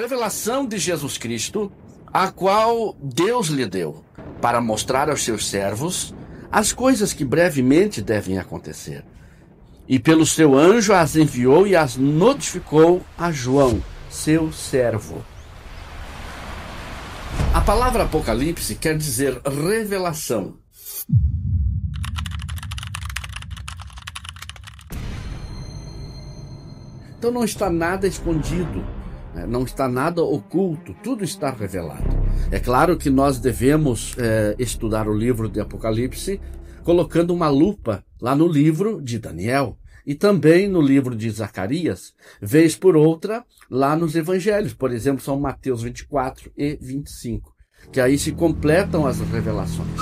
revelação de Jesus Cristo, a qual Deus lhe deu, para mostrar aos seus servos as coisas que brevemente devem acontecer. E pelo seu anjo as enviou e as notificou a João, seu servo. A palavra Apocalipse quer dizer revelação. Então não está nada escondido, não está nada oculto, tudo está revelado. É claro que nós devemos estudar o livro de Apocalipse colocando uma lupa lá no livro de Daniel e também no livro de Zacarias, vez por outra lá nos evangelhos, por exemplo, São Mateus 24 e 25, que aí se completam as revelações.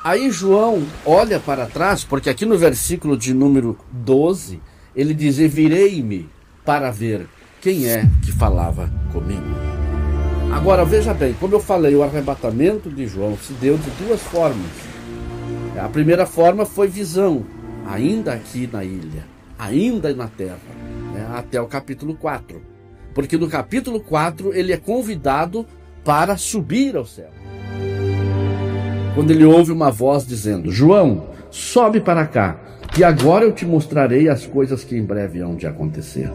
Aí João olha para trás, porque aqui no versículo de número 12, ele diz: "E virei-me para ver quem é que falava comigo." Agora, veja bem, como eu falei, o arrebatamento de João se deu de duas formas. A primeira forma foi visão, ainda aqui na ilha, ainda na terra, até o capítulo 4. Porque no capítulo 4 ele é convidado para subir ao céu. Quando ele ouve uma voz dizendo: "João, sobe para cá, e agora eu te mostrarei as coisas que em breve hão de acontecer."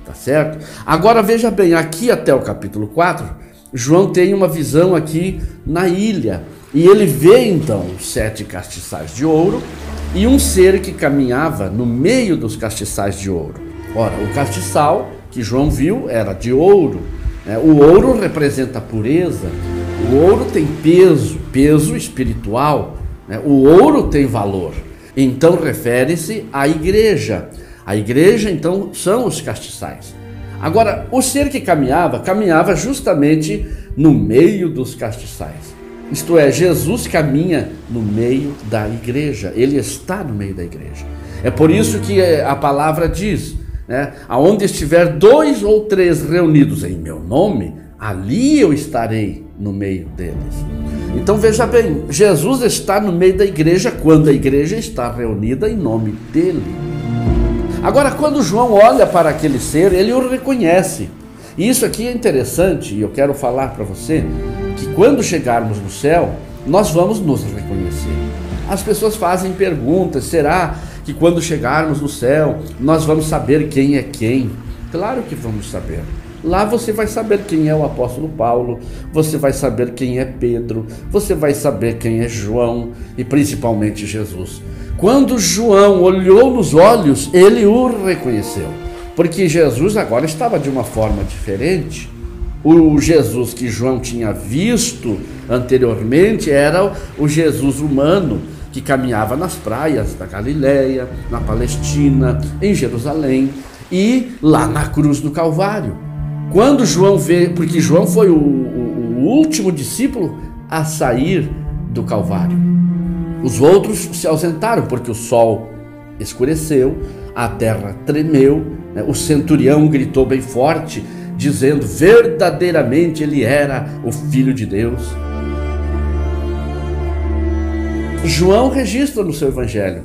Tá certo? Agora veja bem, aqui até o capítulo 4, João tem uma visão aqui na ilha. E ele vê então 7 castiçais de ouro e um ser que caminhava no meio dos castiçais de ouro. Ora, o castiçal que João viu era de ouro. O ouro representa a pureza. O ouro tem peso espiritual. O ouro tem valor. Então refere-se à igreja. A igreja, então, são os castiçais. Agora, o ser que caminhava justamente no meio dos castiçais. Isto é, Jesus caminha no meio da igreja. Ele está no meio da igreja. É por isso que a palavra diz, aonde estiver 2 ou 3 reunidos em meu nome, ali eu estarei no meio deles. Então veja bem, Jesus está no meio da igreja quando a igreja está reunida em nome dele. Agora, quando João olha para aquele ser, ele o reconhece. E isso aqui é interessante, e eu quero falar para você que quando chegarmos no céu, nós vamos nos reconhecer. As pessoas fazem perguntas: será que quando chegarmos no céu, nós vamos saber quem é quem? Claro que vamos saber. Lá você vai saber quem é o apóstolo Paulo, você vai saber quem é Pedro, você vai saber quem é João e principalmente Jesus. Quando João olhou nos olhos, ele o reconheceu, porque Jesus agora estava de uma forma diferente. O Jesus que João tinha visto anteriormente era o Jesus humano que caminhava nas praias da Galileia, na Palestina, em Jerusalém e lá na cruz do Calvário. Quando João vê, porque João foi o último discípulo a sair do Calvário. Os outros se ausentaram porque o sol escureceu, a terra tremeu, o centurião gritou bem forte, dizendo: verdadeiramente ele era o Filho de Deus. João registra no seu evangelho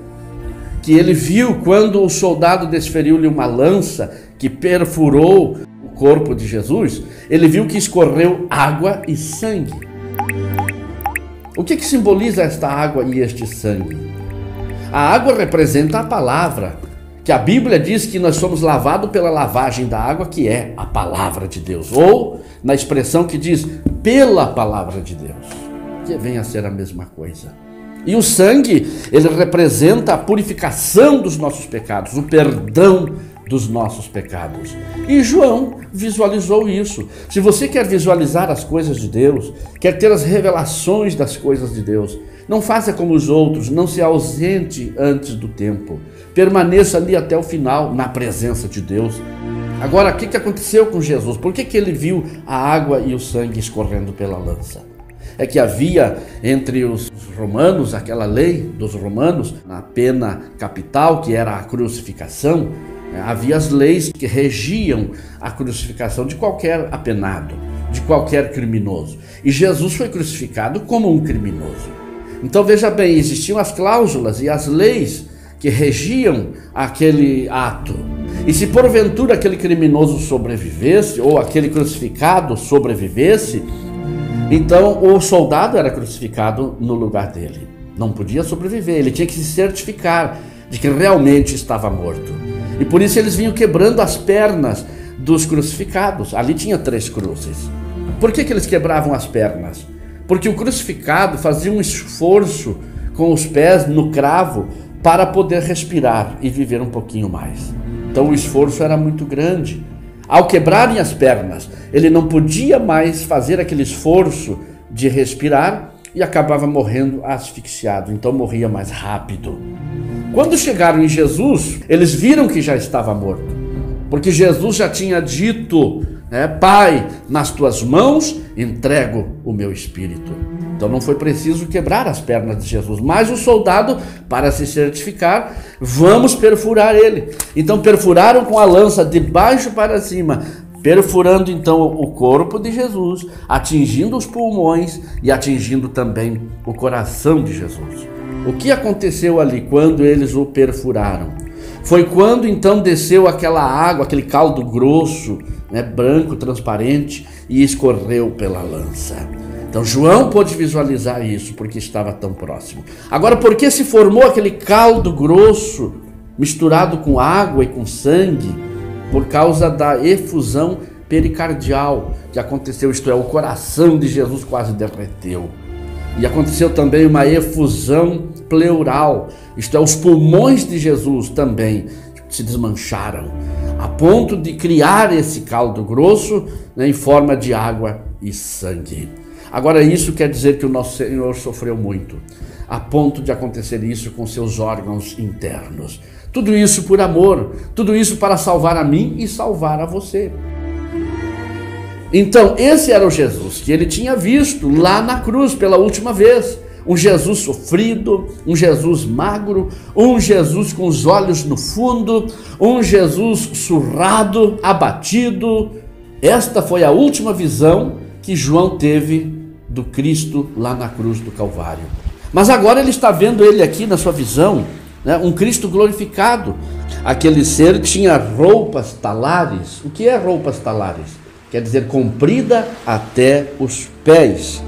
que ele viu quando o soldado desferiu-lhe uma lança que perfurou o corpo de Jesus, ele viu que escorreu água e sangue. O que simboliza esta água e este sangue? A água representa a palavra, que a Bíblia diz que nós somos lavados pela lavagem da água, que é a palavra de Deus, ou na expressão que diz pela palavra de Deus, que vem a ser a mesma coisa. E o sangue, ele representa a purificação dos nossos pecados, o perdão dos nossos pecados. E João visualizou isso. Se você quer visualizar as coisas de Deus, quer ter as revelações das coisas de Deus, não faça como os outros, não se ausente antes do tempo. Permaneça ali até o final, na presença de Deus. Agora, o que aconteceu com Jesus? Por que ele viu a água e o sangue escorrendo pela lança? É que havia entre os romanos, aquela lei dos romanos, a pena capital, que era a crucificação. Havia as leis que regiam a crucificação de qualquer apenado, de qualquer criminoso. E Jesus foi crucificado como um criminoso. Então veja bem, existiam as cláusulas e as leis que regiam aquele ato. E se porventura aquele criminoso sobrevivesse, ou aquele crucificado sobrevivesse, então o soldado era crucificado no lugar dele. Não podia sobreviver, ele tinha que se certificar de que realmente estava morto. E por isso eles vinham quebrando as pernas dos crucificados. Ali tinha 3 cruzes. Por que eles quebravam as pernas? Porque o crucificado fazia um esforço com os pés no cravo para poder respirar e viver um pouquinho mais. Então o esforço era muito grande. Ao quebrarem as pernas, ele não podia mais fazer aquele esforço de respirar e acabava morrendo asfixiado, então morria mais rápido. Quando chegaram em Jesus, eles viram que já estava morto, porque Jesus já tinha dito, Pai, nas tuas mãos entrego o meu espírito. Então não foi preciso quebrar as pernas de Jesus, mas o soldado, para se certificar, vamos perfurar ele. Então perfuraram com a lança de baixo para cima, perfurando então o corpo de Jesus, atingindo os pulmões e atingindo também o coração de Jesus. O que aconteceu ali quando eles o perfuraram? Foi quando então desceu aquela água, aquele caldo grosso, branco, transparente, e escorreu pela lança. Então João pôde visualizar isso porque estava tão próximo. Agora, por que se formou aquele caldo grosso misturado com água e com sangue? Por causa da efusão pericardial que aconteceu, isto é, o coração de Jesus quase derreteu. E aconteceu também uma efusão pleural, isto é, os pulmões de Jesus também se desmancharam, a ponto de criar esse caldo grosso em forma de água e sangue. Agora, isso quer dizer que o nosso Senhor sofreu muito, a ponto de acontecer isso com seus órgãos internos. Tudo isso por amor, tudo isso para salvar a mim e salvar a você. Então, esse era o Jesus que ele tinha visto lá na cruz pela última vez. Um Jesus sofrido, um Jesus magro, um Jesus com os olhos no fundo, um Jesus surrado, abatido. Esta foi a última visão que João teve do Cristo lá na cruz do Calvário. Mas agora ele está vendo ele aqui na sua visão, um Cristo glorificado. Aquele ser tinha roupas talares. O que é roupas talares? Quer dizer, comprida até os pés,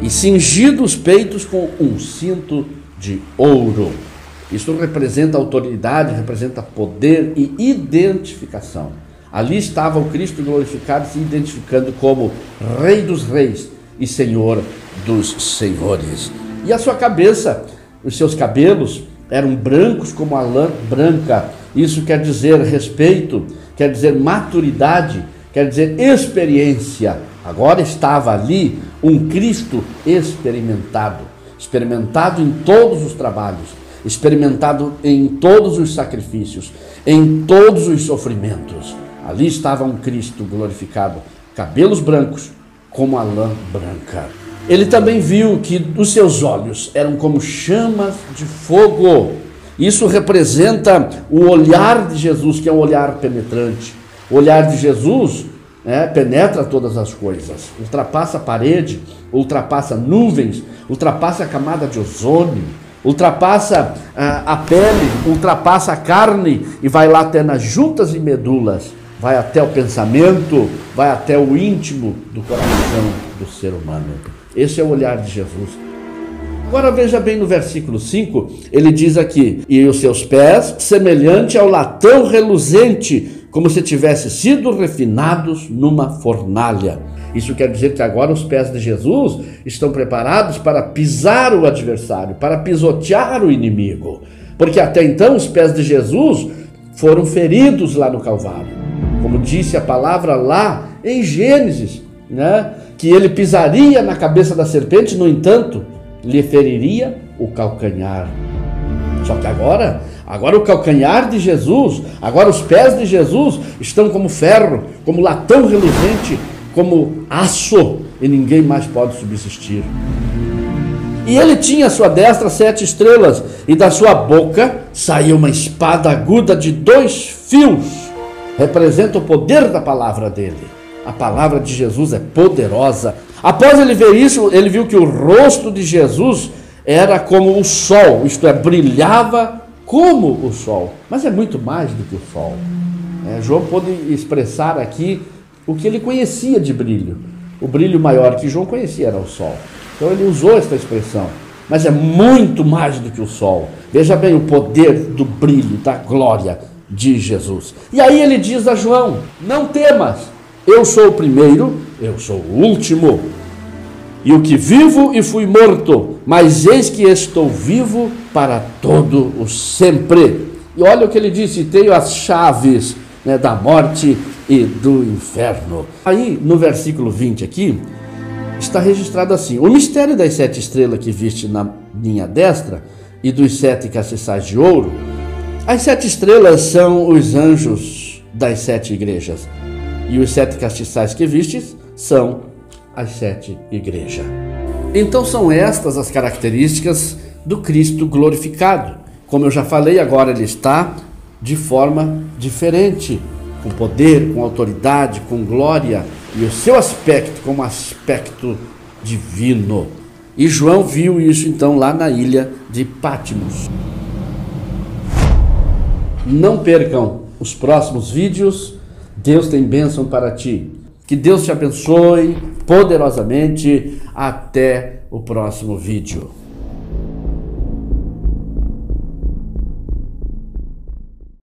e cingido os peitos com um cinto de ouro. Isso representa autoridade, representa poder e identificação. Ali estava o Cristo glorificado, se identificando como Rei dos Reis e Senhor dos Senhores. E a sua cabeça, os seus cabelos eram brancos como a lã branca. Isso quer dizer respeito, quer dizer maturidade, quer dizer experiência. Agora estava ali um Cristo experimentado, experimentado em todos os trabalhos, experimentado em todos os sacrifícios, em todos os sofrimentos. Ali estava um Cristo glorificado, cabelos brancos como a lã branca. Ele também viu que os seus olhos eram como chamas de fogo. Isso representa o olhar de Jesus, que é um olhar penetrante. O olhar de Jesus penetra todas as coisas, ultrapassa a parede, ultrapassa nuvens, ultrapassa a camada de ozônio, ultrapassa a pele, ultrapassa a carne e vai lá até nas juntas e medulas, vai até o pensamento, vai até o íntimo do coração do ser humano. Esse é o olhar de Jesus. Agora veja bem no versículo 5, ele diz aqui: e os seus pés semelhante ao latão reluzente, como se tivessem sido refinados numa fornalha. Isso quer dizer que agora os pés de Jesus estão preparados para pisar o adversário, para pisotear o inimigo. Porque até então os pés de Jesus foram feridos lá no Calvário. Como disse a palavra lá em Gênesis, que ele pisaria na cabeça da serpente, no entanto, lhe feriria o calcanhar. Só que agora o calcanhar de Jesus, agora os pés de Jesus estão como ferro, como latão reluzente, como aço, e ninguém mais pode subsistir. E ele tinha à sua destra 7 estrelas, e da sua boca saía uma espada aguda de 2 fios. Representa o poder da palavra dele. A palavra de Jesus é poderosa. Após ele ver isso, ele viu que o rosto de Jesus era como o sol, isto é, brilhava como o sol, mas é muito mais do que o sol. João pôde expressar aqui o que ele conhecia de brilho. O brilho maior que João conhecia era o sol. Então ele usou esta expressão, mas é muito mais do que o sol. Veja bem o poder do brilho, da glória de Jesus. E aí ele diz a João: não temas, eu sou o primeiro, eu sou o último, e o que vivo e fui morto, mas eis que estou vivo para todo o sempre. E olha o que ele disse: tenho as chaves, da morte e do inferno. Aí no versículo 20 aqui, está registrado assim: o mistério das 7 estrelas que viste na minha destra e dos 7 castiçais de ouro. As 7 estrelas são os anjos das 7 igrejas, e os 7 castiçais que vistes são as 7 igrejas. Então são estas as características do Cristo glorificado. Como eu já falei, agora ele está de forma diferente, com poder, com autoridade, com glória, e o seu aspecto como aspecto divino. E João viu isso então lá na ilha de Patmos. Não percam os próximos vídeos. Deus tem bênção para ti. Que Deus te abençoe poderosamente. Até o próximo vídeo.